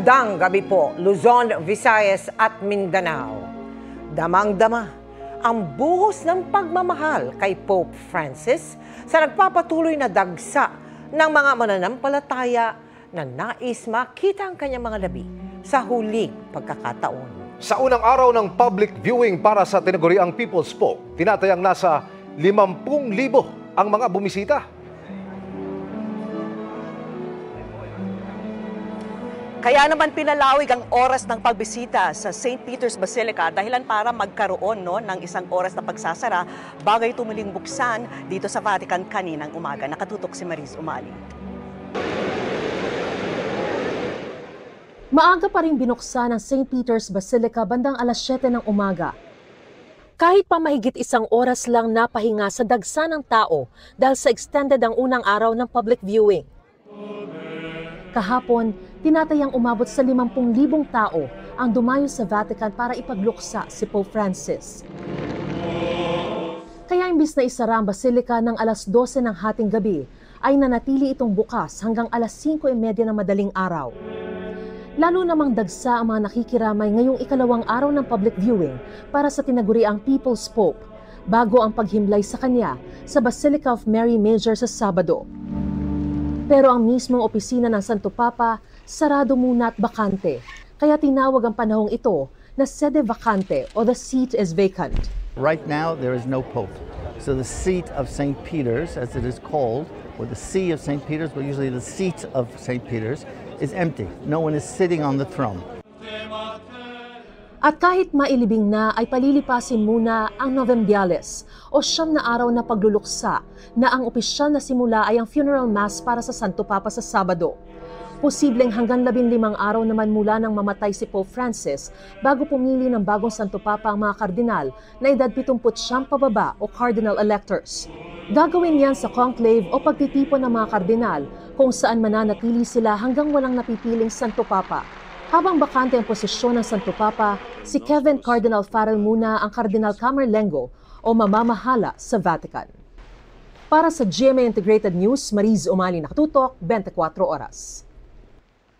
Magandang gabi po, Luzon, Visayas at Mindanao. Damang-dama ang buhos ng pagmamahal kay Pope Francis sa nagpapatuloy na dagsa ng mga mananampalataya na nais makita ang kanyang mga labi sa huling pagkakataon. Sa unang araw ng public viewing para sa tinaguriang People's Pope, tinatayang nasa 50,000 ang mga bumisita. Kaya naman pinalawig ang oras ng pagbisita sa St. Peter's Basilica dahilan para magkaroon ng isang oras na pagsasara bago ito muling buksan dito sa Vatican kaninang umaga. Nakatutok si Mariz Umali. Maaga pa rin binuksan ang St. Peter's Basilica bandang alas 7 ng umaga. Kahit pa mahigit isang oras lang napahinga sa dagsa ng tao dahil sa extended ang unang araw ng public viewing. Kahapon, tinatayang umabot sa 50,000 tao ang dumayo sa Vatican para ipagluksa si Pope Francis. Kaya imbis na isara ang Basilica ng alas 12 ng hating gabi, ay nanatili itong bukas hanggang alas 5:30 ng madaling araw. Lalo namang dagsa ang mga nakikiramay ngayong ikalawang araw ng public viewing para sa tinaguriang People's Pope, bago ang paghimlay sa kanya sa Basilica of Mary Major sa Sabado. Pero ang mismong opisina ng Santo Papa, sarado muna at bakante. Kaya tinawag ang panahong ito na sede vacante o the seat is vacant. Right now, there is no Pope. So the seat of St. Peter's, as it is called, or the See of St. Peter's, but usually the seat of St. Peter's, is empty. No one is sitting on the throne. At kahit mailibing na ay palilipasin muna ang Novemdiales o 9 na araw na pagluluksa na ang opisyal na simula ay ang funeral mass para sa Santo Papa sa Sabado. Posibleng hanggang 15 araw naman mula nang mamatay si Pope Francis bago pumili ng bagong Santo Papa ang mga kardinal na edad 79 pababa o cardinal electors. Gagawin yan sa conclave o pagtitipon ng mga kardinal kung saan mananatili sila hanggang walang napipiling Santo Papa. Habang bakante ang posisyon ng Santo Papa, si Kevin Cardinal Farrell muna ang Cardinal Camerlengo o mamamahala sa Vatican. Para sa GMA Integrated News, Mariz Umali, nakatutok, 24 oras.